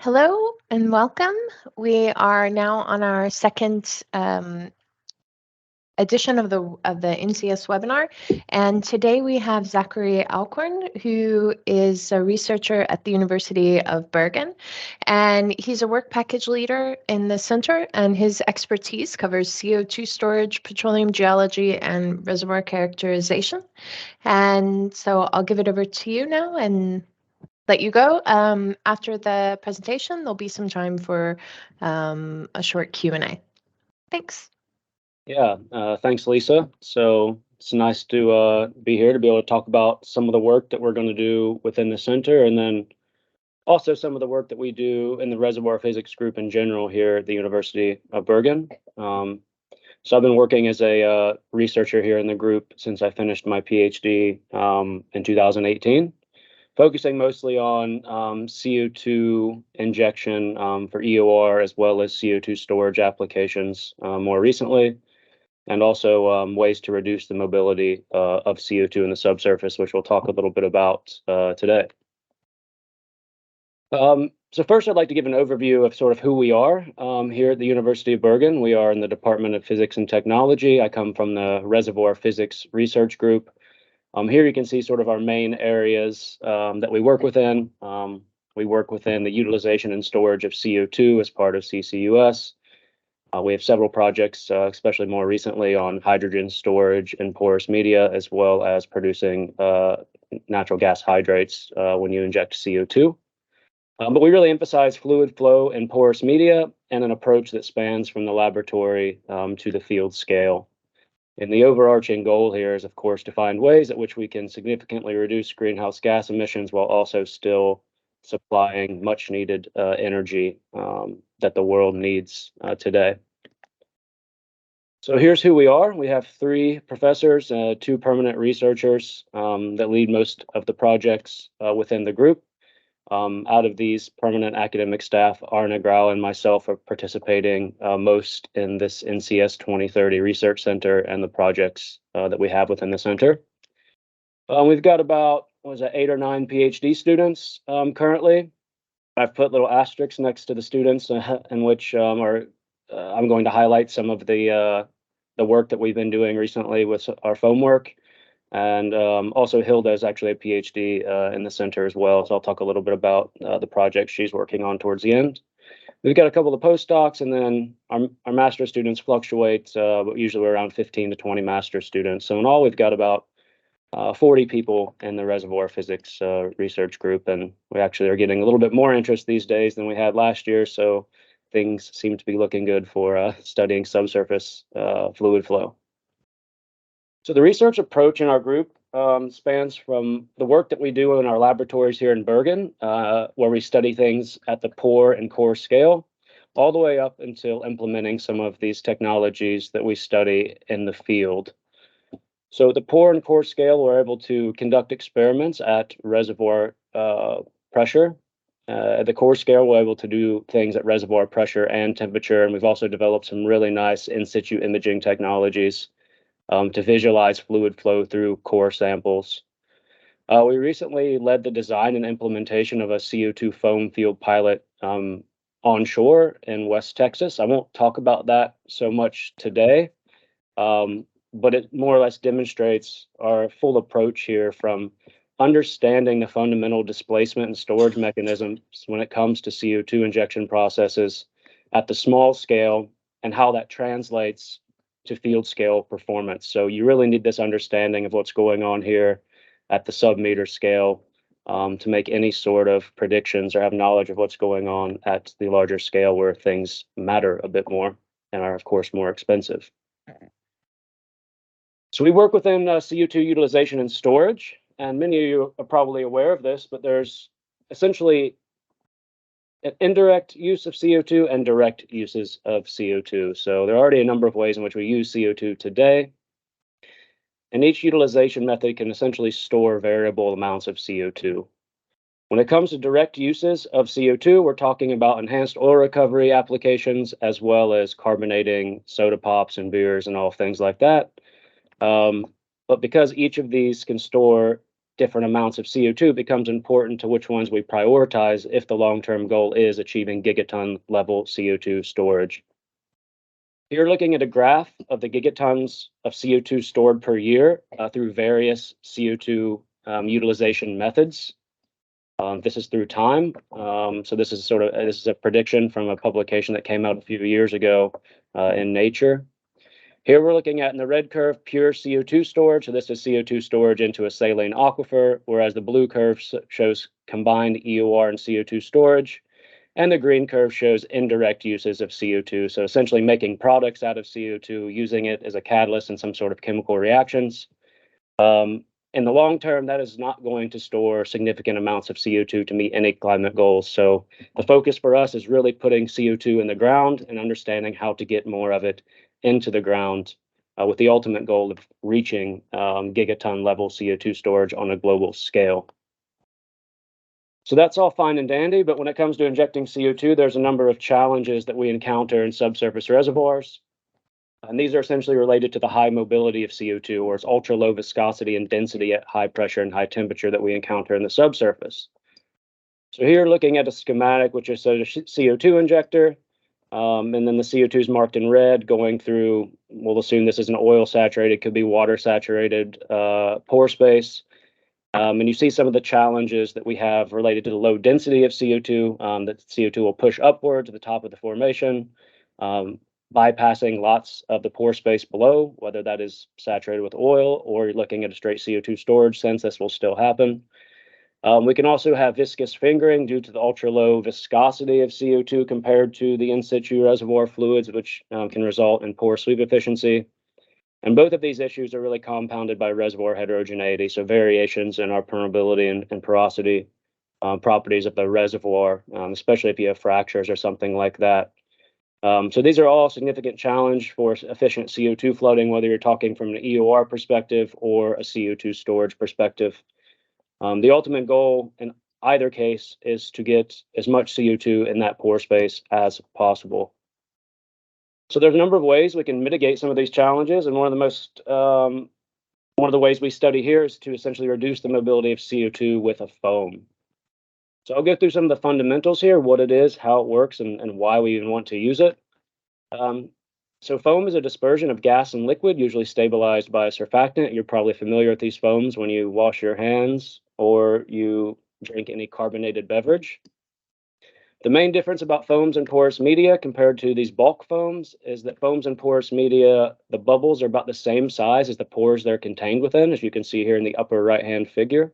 Hello and welcome. We are now on our second edition of the NCS webinar, and today we have Zachary Alcorn, who is a researcher at the University of Bergen, and he's a work package leader in the center, and his expertise covers CO2 storage, petroleum geology, and reservoir characterization. And so I'll give it over to you now and let you go. After the presentation, there'll be some time for a short Q&A. Thanks. Yeah, thanks, Lisa. So it's nice to be here to be able to talk about some of the work that we're going to do within the center, and then also some of the work that we do in the reservoir physics group in general here at the University of Bergen. So I've been working as a researcher here in the group since I finished my PhD in 2018. Focusing mostly on CO2 injection for EOR as well as CO2 storage applications more recently, and also ways to reduce the mobility of CO2 in the subsurface, which we'll talk a little bit about today. So first, I'd like to give an overview of sort of who we are here at the University of Bergen. We are in the Department of Physics and Technology. I come from the Reservoir Physics Research Group. Here you can see sort of our main areas that we work within. We work within the utilization and storage of CO2 as part of CCUS. We have several projects, especially more recently, on hydrogen storage in porous media, as well as producing natural gas hydrates when you inject CO2. But we really emphasize fluid flow in porous media and an approach that spans from the laboratory to the field scale. And the overarching goal here is, of course, to find ways at which we can significantly reduce greenhouse gas emissions while also still supplying much needed energy that the world needs today. So here's who we are. We have 3 professors, 2 permanent researchers that lead most of the projects within the group. Out of these permanent academic staff, Arne Grau and myself are participating most in this NCS 2030 Research Center and the projects that we have within the center. We've got about 8 or 9 PhD students currently. I've put little asterisks next to the students in which I'm going to highlight some of the work that we've been doing recently with our foam work. And also Hilda is actually a PhD in the center as well. So I'll talk a little bit about the project she's working on towards the end. We've got a couple of postdocs, and then our master students fluctuate, but usually we're around 15 to 20 master students. So in all, we've got about 40 people in the reservoir physics research group, and we actually are getting a little bit more interest these days than we had last year. So things seem to be looking good for studying subsurface fluid flow. So the research approach in our group spans from the work that we do in our laboratories here in Bergen, where we study things at the pore and core scale, all the way up until implementing some of these technologies that we study in the field. So at the pore and core scale, we're able to conduct experiments at reservoir pressure. At the core scale, we're able to do things at reservoir pressure and temperature, and we've also developed some really nice in situ imaging technologies to visualize fluid flow through core samples. We recently led the design and implementation of a CO2 foam field pilot onshore in West Texas. I won't talk about that so much today, but it more or less demonstrates our full approach here from understanding the fundamental displacement and storage mechanisms when it comes to CO2 injection processes at the small scale and how that translates to field scale performance. So you really need this understanding of what's going on here at the sub-meter scale to make any sort of predictions or have knowledge of what's going on at the larger scale where things matter a bit more and are, of course, more expensive. So we work within CO2 utilization and storage, and many of you are probably aware of this, but there's essentially an indirect use of CO2 and direct uses of CO2. So there are already a number of ways in which we use CO2 today. And each utilization method can essentially store variable amounts of CO2. When it comes to direct uses of CO2, we're talking about enhanced oil recovery applications, as well as carbonating soda pops and beers and all things like that. But because each of these can store different amounts of CO2 becomes important to which ones we prioritize if the long-term goal is achieving gigaton level CO2 storage. You're looking at a graph of the gigatons of CO2 stored per year through various CO2 utilization methods. This is through time. So this is a prediction from a publication that came out a few years ago in Nature. Here we're looking at, in the red curve, pure CO2 storage. So this is CO2 storage into a saline aquifer, whereas the blue curve shows combined EOR and CO2 storage. And the green curve shows indirect uses of CO2. So essentially making products out of CO2, using it as a catalyst in some sort of chemical reactions. In the long term, that is not going to store significant amounts of CO2 to meet any climate goals. So the focus for us is really putting CO2 in the ground and understanding how to get more of it into the ground with the ultimate goal of reaching gigaton level CO2 storage on a global scale. So that's all fine and dandy, but when it comes to injecting CO2, there's a number of challenges that we encounter in subsurface reservoirs. And these are essentially related to the high mobility of CO2, or its ultra low viscosity and density at high pressure and high temperature that we encounter in the subsurface. So here looking at a schematic, which is a CO2 injector, and then the CO2 is marked in red going through, we'll assume this is an oil saturated, could be water saturated pore space. And you see some of the challenges that we have related to the low density of CO2, that CO2 will push upward to the top of the formation, bypassing lots of the pore space below, whether that is saturated with oil or you're looking at a straight CO2 storage sense, this will still happen. We can also have viscous fingering due to the ultra low viscosity of CO2 compared to the in situ reservoir fluids, which can result in poor sweep efficiency. And both of these issues are really compounded by reservoir heterogeneity, so variations in our permeability and porosity properties of the reservoir, especially if you have fractures or something like that. So these are all significant challenge for efficient CO2 flooding, whether you're talking from an EOR perspective or a CO2 storage perspective. The ultimate goal in either case is to get as much CO2 in that pore space as possible. So there's a number of ways we can mitigate some of these challenges, and one of the ways we study here is to essentially reduce the mobility of CO2 with a foam. So I'll go through some of the fundamentals here, what it is, how it works, and why we even want to use it. So foam is a dispersion of gas and liquid, usually stabilized by a surfactant. You're probably familiar with these foams when you wash your hands or you drink any carbonated beverage. The main difference about foams and porous media compared to these bulk foams is that foams and porous media, the bubbles are about the same size as the pores they're contained within, as you can see here in the upper right-hand figure.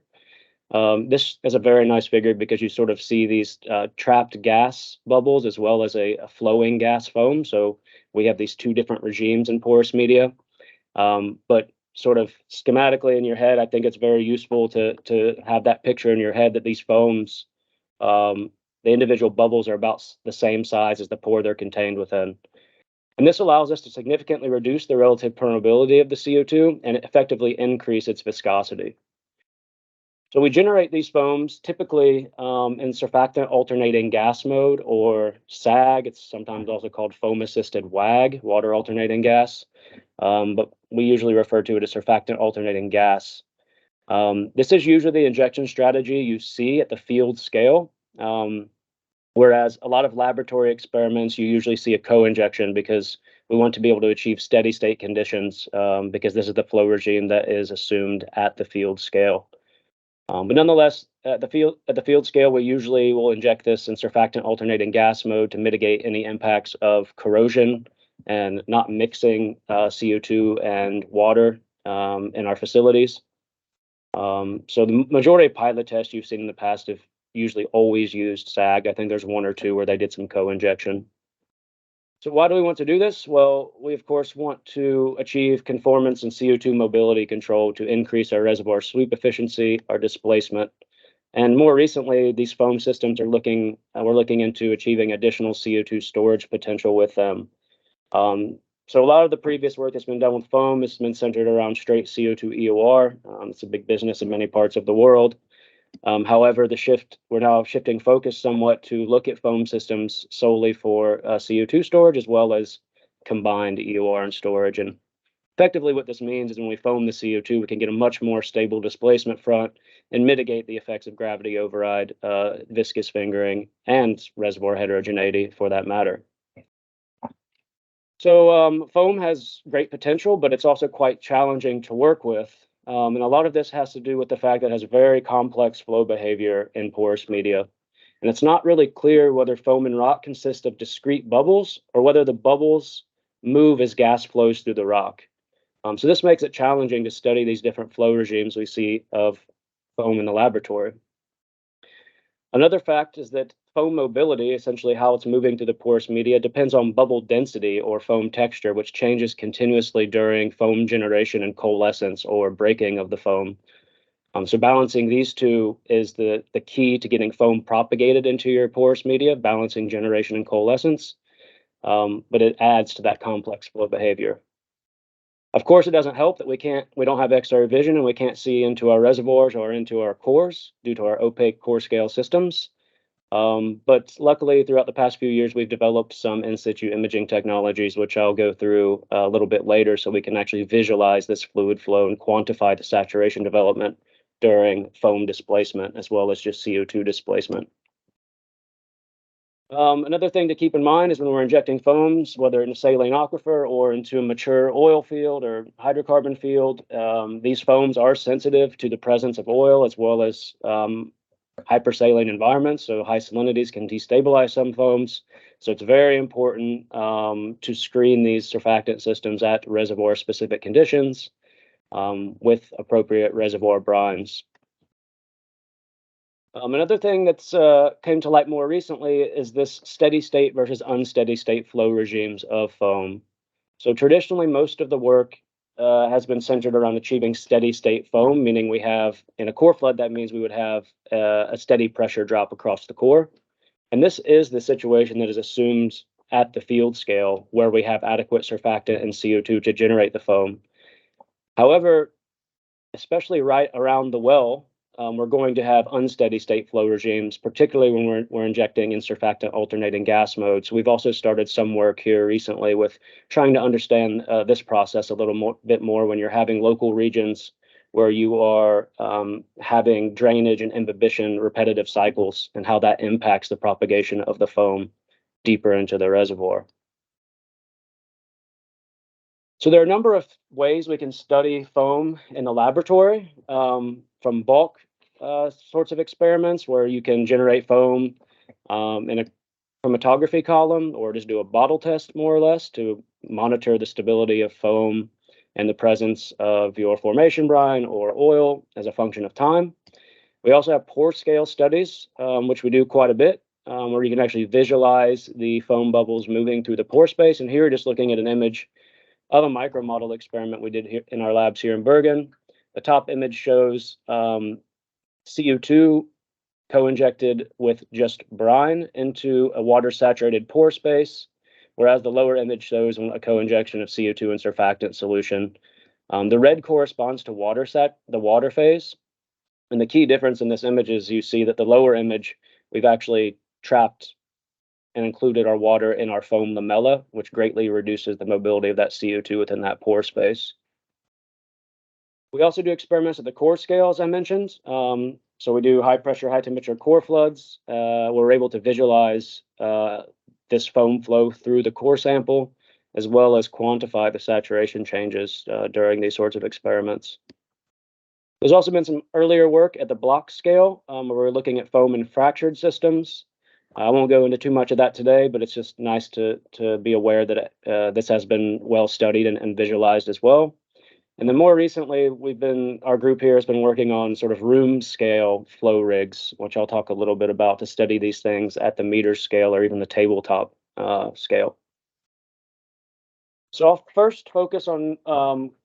This is a very nice figure because you sort of see these trapped gas bubbles as well as a flowing gas foam. So we have these two different regimes in porous media. But sort of schematically in your head, I think it's very useful to have that picture in your head that these foams, the individual bubbles are about the same size as the pore they're contained within. And this allows us to significantly reduce the relative permeability of the CO2 and effectively increase its viscosity. So we generate these foams typically in surfactant alternating gas mode, or SAG. It's sometimes also called foam-assisted WAG, water alternating gas. But we usually refer to it as surfactant alternating gas. This is usually the injection strategy you see at the field scale. Whereas a lot of laboratory experiments, you usually see a co-injection because we want to be able to achieve steady state conditions because this is the flow regime that is assumed at the field scale. But nonetheless, at the field scale, we usually will inject this in surfactant alternating gas mode to mitigate any impacts of corrosion and not mixing CO2 and water in our facilities. So the majority of pilot tests you've seen in the past have usually always used SAG. I think there's one or two where they did some co-injection. So why do we want to do this? Well, we of course want to achieve conformance and CO2 mobility control to increase our reservoir sweep efficiency, our displacement. And more recently, these foam systems are we're looking into achieving additional CO2 storage potential with them. So a lot of the previous work that's been done with foam has been centered around straight CO2 EOR. It's a big business in many parts of the world. However, we're now shifting focus somewhat to look at foam systems solely for CO2 storage as well as combined EOR and storage. And Effectively, what this means is when we foam the CO2, we can get a much more stable displacement front and mitigate the effects of gravity override, viscous fingering, and reservoir heterogeneity for that matter. So foam has great potential, but it's also quite challenging to work with. And a lot of this has to do with the fact that it has very complex flow behavior in porous media. And it's not really clear whether foam and rock consist of discrete bubbles or whether the bubbles move as gas flows through the rock. So this makes it challenging to study these different flow regimes we see of foam in the laboratory. Another fact is that foam mobility, essentially how it's moving through the porous media, depends on bubble density or foam texture, which changes continuously during foam generation and coalescence or breaking of the foam. So balancing these two is the key to getting foam propagated into your porous media, balancing generation and coalescence, but it adds to that complex flow behavior. Of course, it doesn't help that we don't have X-ray vision and we can't see into our reservoirs or into our cores due to our opaque core scale systems. But luckily, throughout the past few years, we've developed some in situ imaging technologies, which I'll go through a little bit later, so we can actually visualize this fluid flow and quantify the saturation development during foam displacement, as well as just CO2 displacement. Another thing to keep in mind is when we're injecting foams, whether in a saline aquifer or into a mature oil field or hydrocarbon field, these foams are sensitive to the presence of oil as well as hypersaline environments. So high salinities can destabilize some foams. So it's very important to screen these surfactant systems at reservoir specific conditions with appropriate reservoir brines. Another thing that's came to light more recently is this steady state versus unsteady state flow regimes of foam. So traditionally, most of the work has been centered around achieving steady state foam, meaning we have in a core flood, that means we would have a steady pressure drop across the core. And this is the situation that is assumed at the field scale where we have adequate surfactant and CO2 to generate the foam. However, especially right around the well, we're going to have unsteady state flow regimes, particularly when we're injecting in surfactant alternating gas modes. We've also started some work here recently with trying to understand this process a little bit more when you're having local regions where you are having drainage and imbibition repetitive cycles and how that impacts the propagation of the foam deeper into the reservoir. So there are a number of ways we can study foam in the laboratory, from bulk sorts of experiments where you can generate foam in a chromatography column, or just do a bottle test more or less to monitor the stability of foam and the presence of your formation brine or oil as a function of time. We also have pore scale studies, which we do quite a bit, where you can actually visualize the foam bubbles moving through the pore space. And here we're just looking at an image of a micromodel experiment we did here in our labs here in Bergen. The top image shows CO2 co-injected with just brine into a water-saturated pore space, whereas the lower image shows a co-injection of CO2 and surfactant solution. The red corresponds to the water phase. And the key difference in this image is you see that the lower image, we've actually trapped and included our water in our foam lamella, which greatly reduces the mobility of that CO2 within that pore space. We also do experiments at the core scale, as I mentioned. So we do high pressure, high temperature core floods. We're able to visualize this foam flow through the core sample, as well as quantify the saturation changes during these sorts of experiments. There's also been some earlier work at the block scale, where we're looking at foam in fractured systems. I won't go into too much of that today, but it's just nice to be aware that this has been well studied and visualized as well. And then more recently, our group here has been working on sort of room scale flow rigs, which I'll talk a little bit about to study these things at the meter scale or even the tabletop scale. So I'll first focus on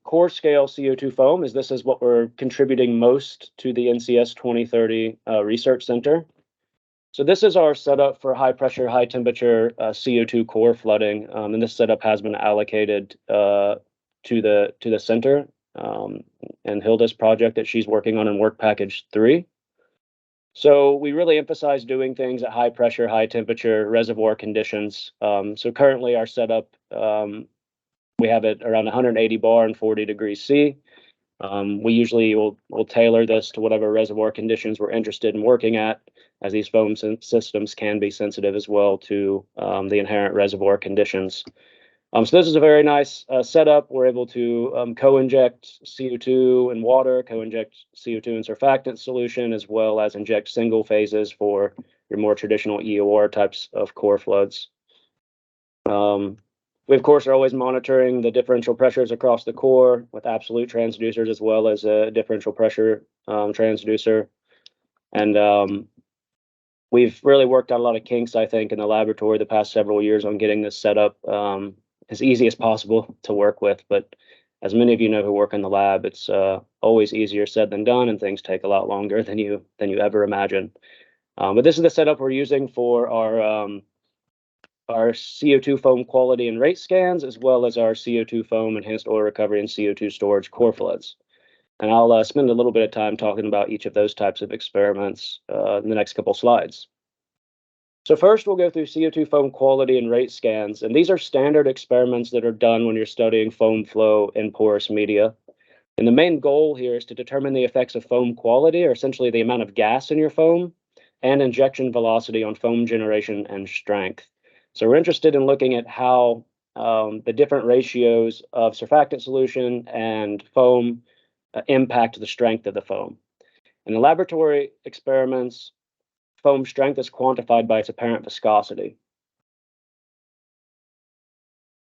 core scale CO2 foam, as this is what we're contributing most to the NCS 2030 Research Center. So this is our setup for high pressure, high temperature CO2 core flooding, and this setup has been allocated to the center and Hilda's project that she's working on in work package 3. So we really emphasize doing things at high pressure, high temperature reservoir conditions. So currently our setup We have it around 180 bar and 40 degrees C. We usually will tailor this to whatever reservoir conditions we're interested in working at, as these foam systems can be sensitive as well to the inherent reservoir conditions. So this is a very nice setup. We're able to co-inject CO2 and water, co-inject CO2 and surfactant solution, as well as inject single phases for your more traditional EOR types of core floods. We, of course, are always monitoring the differential pressures across the core with absolute transducers as well as a differential pressure transducer. And we've really worked out a lot of kinks, I think, in the laboratory the past several years on getting this set up as easy as possible to work with. But as many of you know who work in the lab, it's always easier said than done, and things take a lot longer than you ever imagine. But this is the setup we're using for our CO2 foam quality and rate scans, as well as our CO2 foam enhanced oil recovery and CO2 storage core floods. And I'll spend a little bit of time talking about each of those types of experiments in the next couple slides. So first, we'll go through CO2 foam quality and rate scans. And these are standard experiments that are done when you're studying foam flow in porous media. And the main goal here is to determine the effects of foam quality, or essentially the amount of gas in your foam, and injection velocity on foam generation and strength. So we're interested in looking at how the different ratios of surfactant solution and foam impact the strength of the foam. In the laboratory experiments, foam strength is quantified by its apparent viscosity,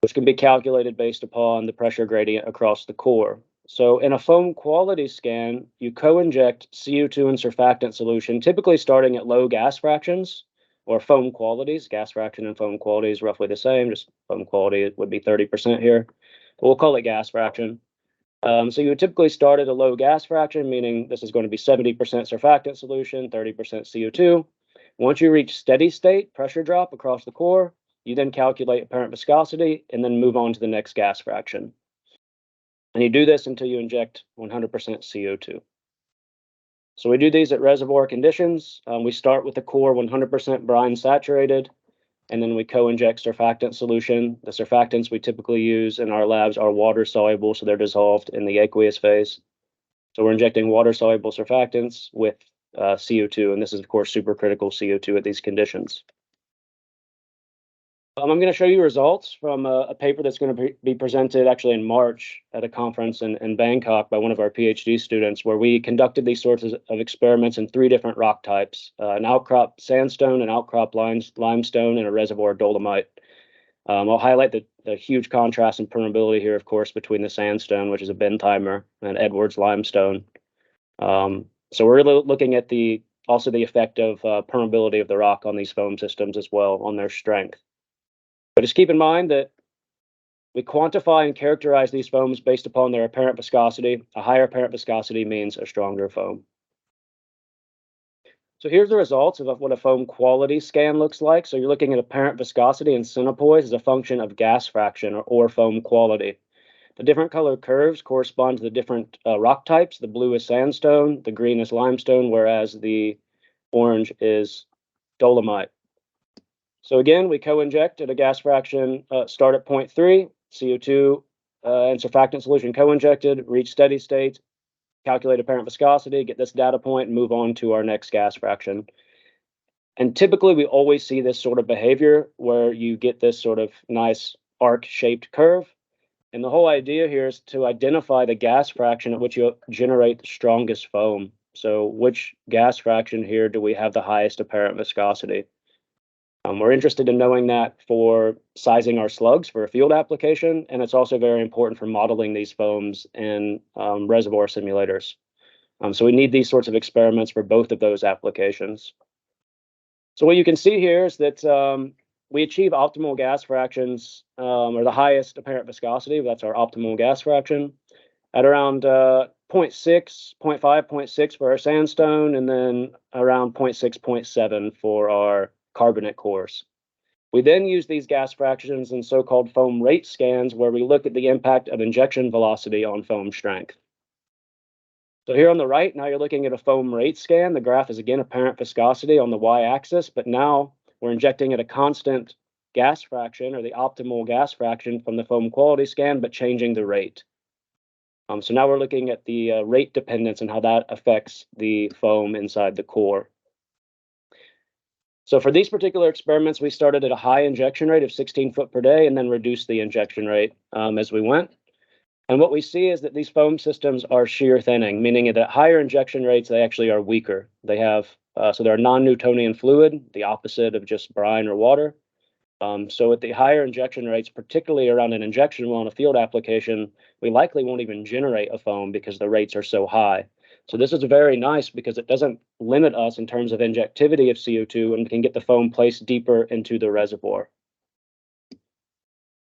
which can be calculated based upon the pressure gradient across the core. So in a foam quality scan, you co-inject CO2 and surfactant solution, typically starting at low gas fractions, or foam qualities. Gas fraction and foam quality is roughly the same, just foam quality would be 30% here. But we'll call it gas fraction. So you would typically start at a low gas fraction, meaning this is going to be 70% surfactant solution, 30% CO2. Once you reach steady state pressure drop across the core, you then calculate apparent viscosity and then move on to the next gas fraction. And you do this until you inject 100% CO2. So we do these at reservoir conditions. We start with the core 100% brine saturated, and then we co-inject surfactant solution. The surfactants we typically use in our labs are water soluble, so they're dissolved in the aqueous phase. So we're injecting water soluble surfactants with CO2, and this is, of course, supercritical CO2 at these conditions. I'm going to show you results from a paper that's going to be presented actually in March at a conference in Bangkok by one of our PhD students, where we conducted these sorts of experiments in 3 different rock types, an outcrop sandstone, an outcrop limestone, and a reservoir dolomite. I'll highlight the huge contrast in permeability here, of course, between the sandstone, which is a Bentheimer, and Edwards limestone. So we're really looking at also the effect of permeability of the rock on these foam systems as well, on their strength. But just keep in mind that we quantify and characterize these foams based upon their apparent viscosity. A higher apparent viscosity means a stronger foam. So here's the results of what a foam quality scan looks like. So you're looking at apparent viscosity in centipoise as a function of gas fraction or foam quality. The different colored curves correspond to the different rock types. The blue is sandstone, the green is limestone, whereas the orange is dolomite. So again, we co-inject at a gas fraction, start at 0.3, CO2 and surfactant solution co-injected, reach steady state, calculate apparent viscosity, get this data point, and move on to our next gas fraction. And typically, we always see this sort of behavior where you get this sort of nice arc-shaped curve. And the whole idea here is to identify the gas fraction at which you generate the strongest foam. So which gas fraction here do we have the highest apparent viscosity? We're interested in knowing that for sizing our slugs for a field application, and it's also very important for modeling these foams in reservoir simulators. So we need these sorts of experiments for both of those applications. So what you can see here is that we achieve optimal gas fractions, or the highest apparent viscosity, that's our optimal gas fraction, at around 0.6, 0.5, 0.6 for our sandstone, and then around 0.6, 0.7 for our carbonate cores. We then use these gas fractions in so-called foam rate scans, where we look at the impact of injection velocity on foam strength. So here on the right, now you're looking at a foam rate scan. The graph is again apparent viscosity on the y-axis, but now we're injecting at a constant gas fraction or the optimal gas fraction from the foam quality scan, but changing the rate. So now we're looking at the rate dependence and how that affects the foam inside the core. So for these particular experiments, we started at a high injection rate of 16 foot per day and then reduced the injection rate as we went. And what we see is that these foam systems are shear thinning, meaning that at higher injection rates, they actually are weaker. They have, so they're non-Newtonian fluid, the opposite of just brine or water. So at the higher injection rates, particularly around an injection well in a field application, we likely won't even generate a foam because the rates are so high. So this is very nice because it doesn't limit us in terms of injectivity of CO2 and we can get the foam placed deeper into the reservoir.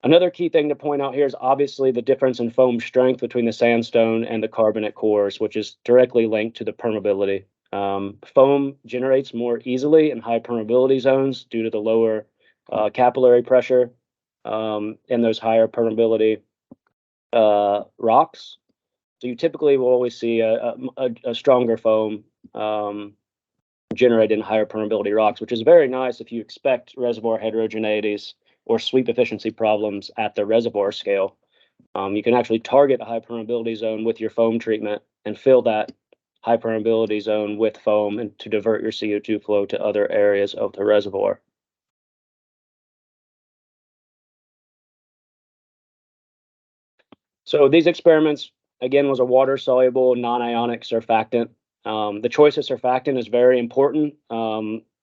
Another key thing to point out here is obviously the difference in foam strength between the sandstone and the carbonate cores, which is directly linked to the permeability. Foam generates more easily in high permeability zones due to the lower capillary pressure in those higher permeability rocks. So you typically will always see a stronger foam generated in higher permeability rocks, which is very nice if you expect reservoir heterogeneities or sweep efficiency problems at the reservoir scale. You can actually target a high permeability zone with your foam treatment and fill that high permeability zone with foam and to divert your CO2 flow to other areas of the reservoir. So these experiments, again, was a water-soluble, non-ionic surfactant. The choice of surfactant is very important.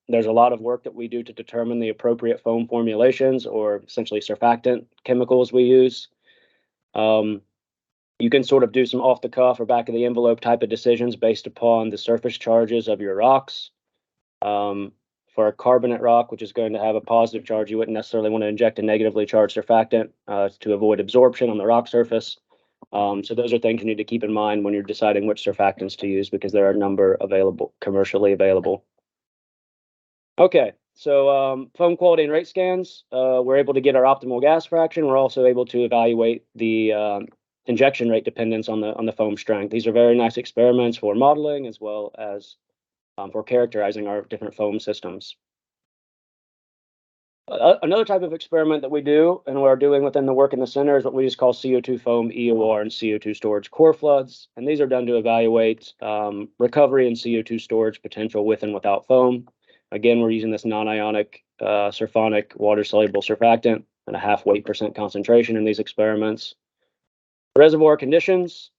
There's a lot of work that we do to determine the appropriate foam formulations or essentially surfactant chemicals we use. You can sort of do some off-the-cuff or back-of-the-envelope type of decisions based upon the surface charges of your rocks. For a carbonate rock, which is going to have a positive charge, you wouldn't necessarily want to inject a negatively charged surfactant to avoid absorption on the rock surface. So those are things you need to keep in mind when you're deciding which surfactants to use because there are a number available, commercially available. Okay, so foam quality and rate scans, we're able to get our optimal gas fraction. We're also able to evaluate the injection rate dependence on the foam strength. These are very nice experiments for modeling as well as for characterizing our different foam systems. Another type of experiment that we do and we're doing within the work in the center is what we just call CO2 foam EOR and CO2 storage core floods. And these are done to evaluate recovery and CO2 storage potential with and without foam. Again, we're using this non-ionic surfonic water-soluble surfactant at a half weight % concentration in these experiments. Reservoir conditions,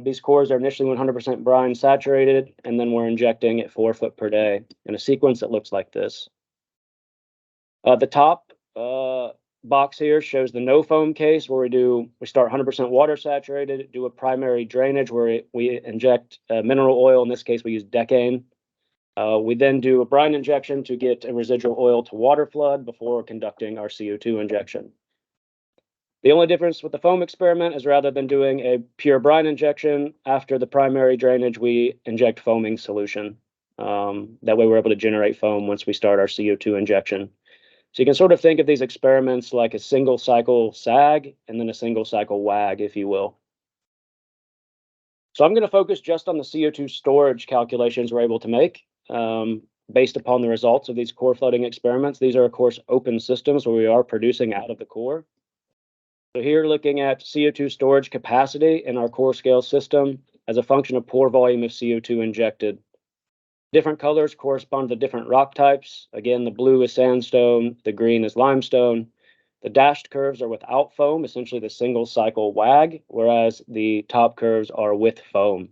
these cores are initially 100% brine saturated, and then we're injecting at 4 foot per day in a sequence that looks like this. The top box here shows the no foam case where we start 100% water saturated, do a primary drainage where we inject mineral oil. In this case, we use decane. We then do a brine injection to get a residual oil to water flood before conducting our CO2 injection. The only difference with the foam experiment is rather than doing a pure brine injection, after the primary drainage, we inject foaming solution. That way we're able to generate foam once we start our CO2 injection. So you can sort of think of these experiments like a single cycle sag and then a single cycle wag, if you will. So I'm going to focus just on the CO2 storage calculations we're able to make based upon the results of these core flooding experiments. These are, of course, open systems where we are producing out of the core. So here looking at CO2 storage capacity in our core scale system as a function of pore volume of CO2 injected. Different colors correspond to different rock types. Again, the blue is sandstone, the green is limestone. The dashed curves are without foam, essentially the single cycle wag, whereas the top curves are with foam.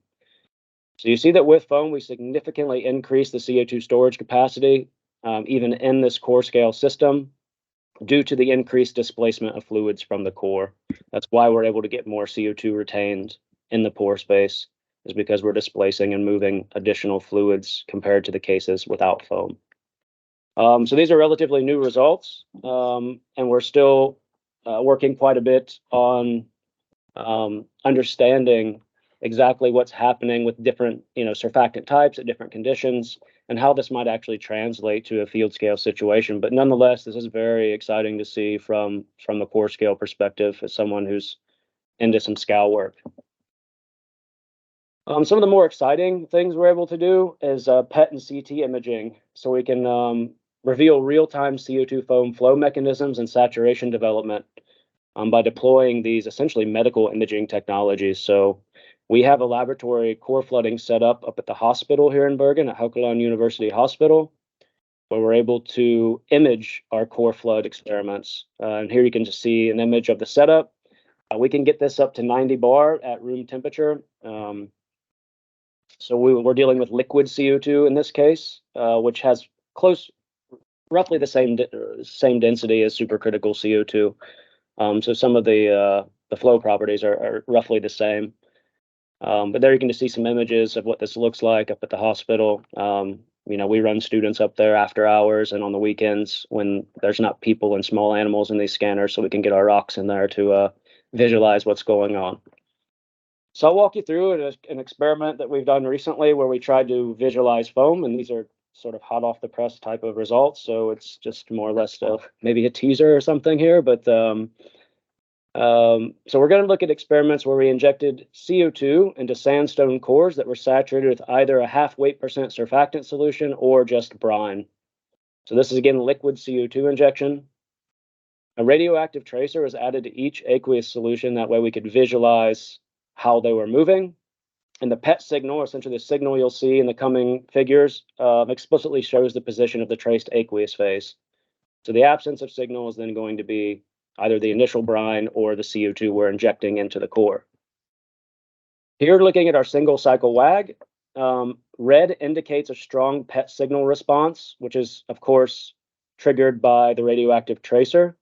So you see that with foam, we significantly increase the CO2 storage capacity, even in this core scale system, due to the increased displacement of fluids from the core. That's why we're able to get more CO2 retained in the pore space, is because we're displacing and moving additional fluids compared to the cases without foam. So these are relatively new results, and we're still working quite a bit on understanding exactly what's happening with different surfactant types at different conditions and how this might actually translate to a field scale situation. But nonetheless, this is very exciting to see from the core scale perspective as someone who's into some scow work. Some of the more exciting things we're able to do is PET and CT imaging. So we can reveal real-time CO2 foam flow mechanisms and saturation development by deploying these essentially medical imaging technologies. So we have a laboratory core flooding set up at the hospital here in Bergen at Haukeland University Hospital, where we're able to image our core flood experiments. And here you can just see an image of the setup. We can get this up to 90 bar at room temperature. So we're dealing with liquid CO2 in this case, which has roughly the same density as supercritical CO2. So some of the flow properties are roughly the same. But there you can just see some images of what this looks like up at the hospital. We run students up there after hours and on the weekends when there's not people and small animals in these scanners, so we can get our rocks in there to visualize what's going on. So I'll walk you through an experiment that we've done recently where we tried to visualize foam, and these are sort of hot off the press type of results. So it's just more or less maybe a teaser or something here, but so we're going to look at experiments where we injected CO2 into sandstone cores that were saturated with either a half weight % surfactant solution or just brine. So this is again liquid CO2 injection. A radioactive tracer was added to each aqueous solution. That way we could visualize how they were moving. And the PET signal, essentially the signal you'll see in the coming figures, explicitly shows the position of the traced aqueous phase. So the absence of signal is then going to be either the initial brine or the CO2 we're injecting into the core. Here, looking at our single cycle WAG, red indicates a strong PET signal response, which is, of course, triggered by the radioactive tracer.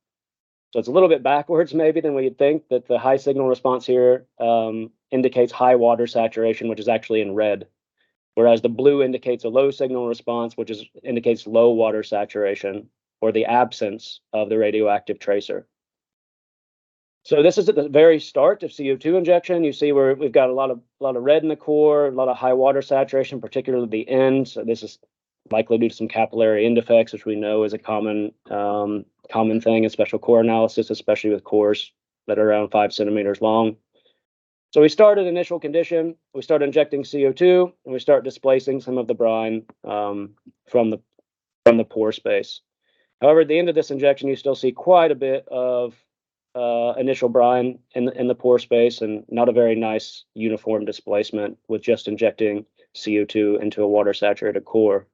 So it's a little bit backwards maybe than we would think, that the high signal response here indicates high water saturation, which is actually in red, whereas the blue indicates a low signal response, which indicates low water saturation or the absence of the radioactive tracer. So this is at the very start of CO2 injection. You see where we've got a lot of red in the core, a lot of high water saturation, particularly the end. So this is likely due to some capillary end effects, which we know is a common thing in special core analysis, especially with cores that are around 5 centimeters long. So we start at initial condition. We start injecting CO2, and we start displacing some of the brine from the pore space. However, at the end of this injection, you still see quite a bit of initial brine in the pore space, and not a very nice uniform displacement with just injecting CO2 into a water saturated core.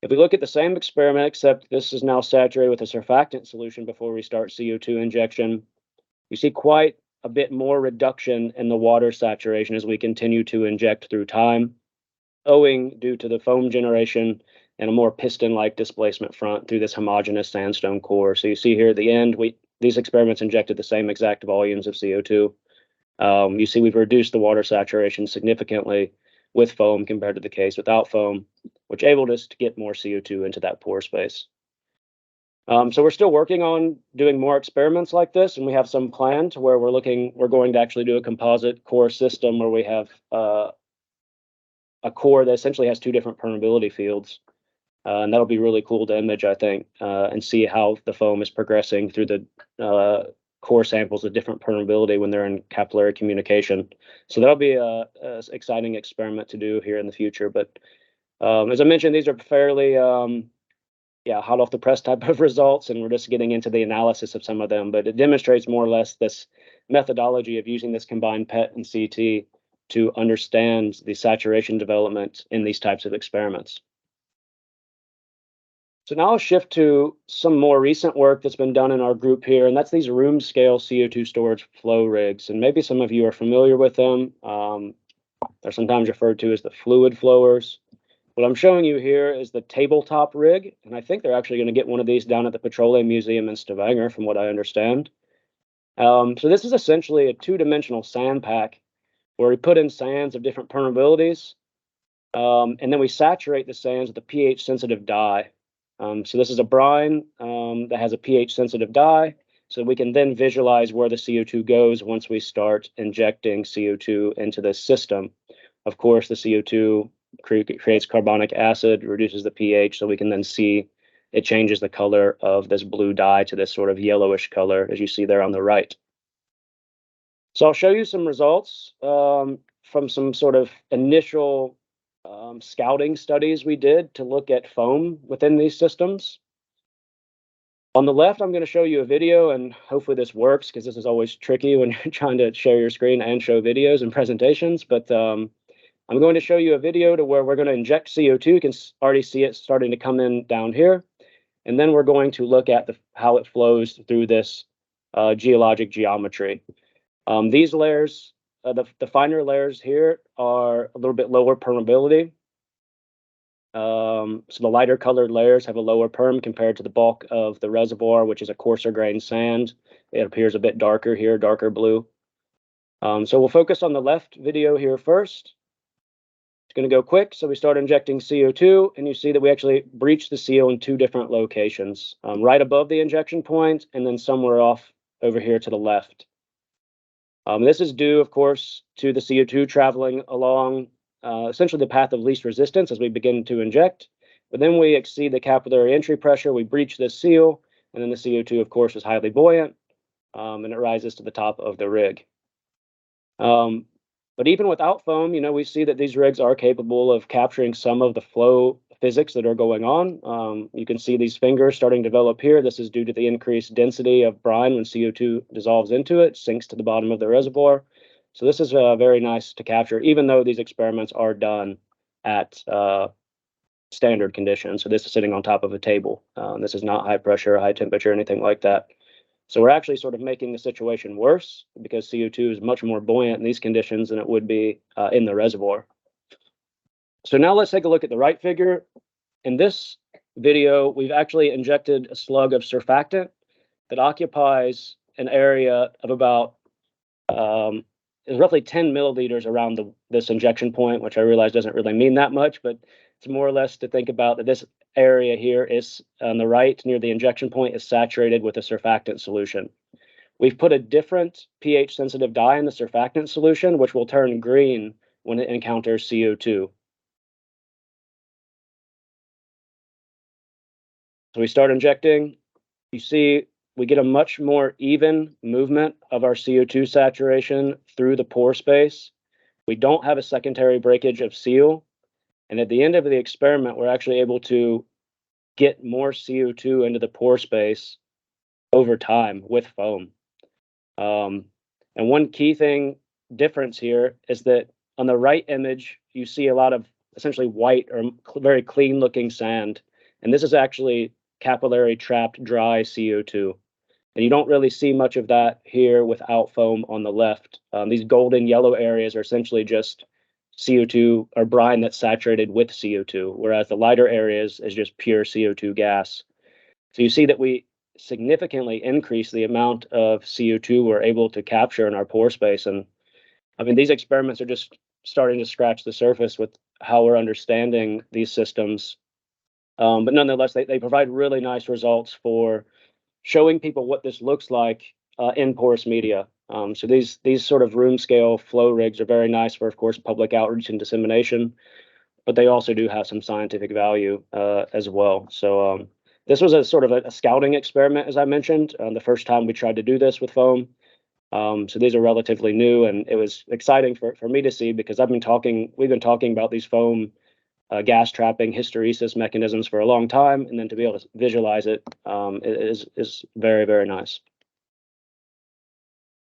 If we look at the same experiment, except this is now saturated with a surfactant solution before we start CO2 injection, you see quite a bit more reduction in the water saturation as we continue to inject through time, due to the foam generation and a more piston-like displacement front through this homogeneous sandstone core. So you see here at the end, these experiments injected the same exact volumes of CO2. You see we've reduced the water saturation significantly with foam compared to the case without foam, which enabled us to get more CO2 into that pore space. So we're still working on doing more experiments like this, and we have some planned to where we're going to actually do a composite core system where we have a core that essentially has 2 different permeability fields. And that'll be really cool to image, I think, and see how the foam is progressing through the core samples of different permeability when they're in capillary communication. So that'll be a exciting experiment to do here in the future. But as I mentioned, these are fairly hot off the press type of results, and we're just getting into the analysis of some of them. But it demonstrates more or less this methodology of using this combined PET and CT to understand the saturation development in these types of experiments. So now I'll shift to some more recent work that's been done in our group here, and that's these room scale CO2 storage flow rigs. And maybe some of you are familiar with them. They're sometimes referred to as the fluid flowers. What I'm showing you here is the tabletop rig, and I think they're actually going to get one of these down at the Petroleum Museum in Stavanger, from what I understand. So this is essentially a 2-dimensional sand pack where we put in sands of different permeabilities, and then we saturate the sands with a pH-sensitive dye. So this is a brine that has a pH-sensitive dye, so we can then visualize where the CO2 goes once we start injecting CO2 into this system. Of course, the CO2 creates carbonic acid, reduces the pH, so we can then see it changes the color of this blue dye to this sort of yellowish color, as you see there on the right. So I'll show you some results from some sort of initial scouting studies we did to look at foam within these systems. On the left, I'm going to show you a video, and hopefully this works, because this is always tricky when you're trying to share your screen and show videos and presentations. But I'm going to show you a video to where we're going to inject CO2. You can already see it starting to come in down here. And then we're going to look at how it flows through this geologic geometry. These layers, the finer layers here, are a little bit lower permeability. So the lighter colored layers have a lower perm compared to the bulk of the reservoir, which is a coarser grained sand. It appears a bit darker here, darker blue. So we'll focus on the left video here first. It's going to go quick. So we start injecting CO2, and you see that we actually breach the seal in 2 different locations, right above the injection point, and then somewhere off over here to the left. This is due, of course, to the CO2 traveling along essentially the path of least resistance as we begin to inject. But then we exceed the capillary entry pressure, we breach this seal, and then the CO2, of course, is highly buoyant, and it rises to the top of the rig. But even without foam, we see that these rigs are capable of capturing some of the flow physics that are going on. You can see these fingers starting to develop here. This is due to the increased density of brine when CO2 dissolves into it, sinks to the bottom of the reservoir. So this is very nice to capture, even though these experiments are done at standard conditions. So this is sitting on top of a table. This is not high pressure, high temperature, anything like that. So we're actually sort of making the situation worse, because CO2 is much more buoyant in these conditions than it would be in the reservoir. So now let's take a look at the right figure. In this video, we've actually injected a slug of surfactant that occupies an area of about roughly 10 milliliters around this injection point, which I realize doesn't really mean that much, but it's more or less to think about that this area here is on the right near the injection point is saturated with a surfactant solution. We've put a different pH sensitive dye in the surfactant solution, which will turn green when it encounters CO2. So we start injecting. You see we get a much more even movement of our CO2 saturation through the pore space. We don't have a secondary breakage of seal. And at the end of the experiment, we're actually able to get more CO2 into the pore space over time with foam. And one key difference here is that on the right image, you see a lot of essentially white or very clean looking sand. And this is actually capillary trapped dry CO2. And you don't really see much of that here without foam on the left. These golden yellow areas are essentially just CO2 or brine that's saturated with CO2, whereas the lighter areas is just pure CO2 gas. So you see that we significantly increase the amount of CO2 we're able to capture in our pore space. And I mean, these experiments are just starting to scratch the surface with how we're understanding these systems. But nonetheless, they provide really nice results for showing people what this looks like in porous media. So these sort of room scale flow rigs are very nice for, of course, public outreach and dissemination, but they also do have some scientific value as well. So this was a sort of a scouting experiment, as I mentioned, the first time we tried to do this with foam. So these are relatively new, and it was exciting for me to see, because we've been talking about these foam gas trapping hysteresis mechanisms for a long time, and then to be able to visualize it is very, very nice.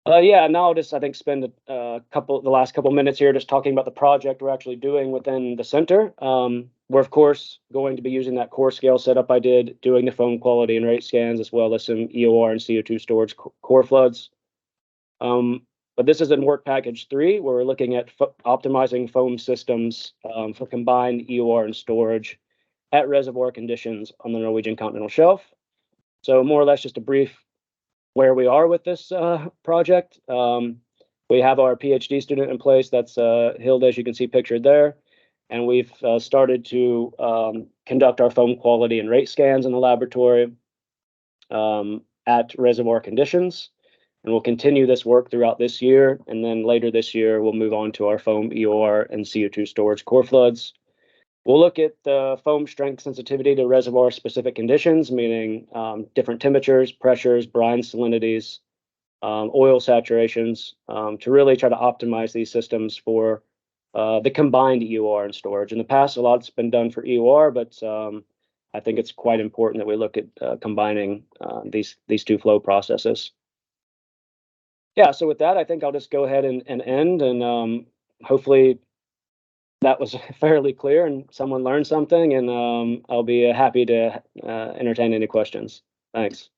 Yeah, now I'll just, I think, spend the last couple minutes here just talking about the project we're actually doing within the center. We're, of course, going to be using that core scale setup I did, doing the foam quality and rate scans, as well as some EOR and CO2 storage core floods. But this is in work package 3, where we're looking at optimizing foam systems for combined EOR and storage at reservoir conditions on the Norwegian continental shelf. So more or less just a brief where we are with this project. We have our PhD student in place. That's Hilda, as you can see pictured there. And we've started to conduct our foam quality and rate scans in the laboratory at reservoir conditions. And we'll continue this work throughout this year. And then later this year, we'll move on to our foam EOR and CO2 storage core floods. We'll look at the foam strength sensitivity to reservoir specific conditions, meaning different temperatures, pressures, brine salinities, oil saturations, to really try to optimize these systems for the combined EOR and storage. In the past, a lot's been done for EOR, but I think it's quite important that we look at combining these two flow processes. Yeah, so with that, I think I'll just go ahead and end, and hopefully that was fairly clear and someone learned something, and I'll be happy to entertain any questions. Thanks.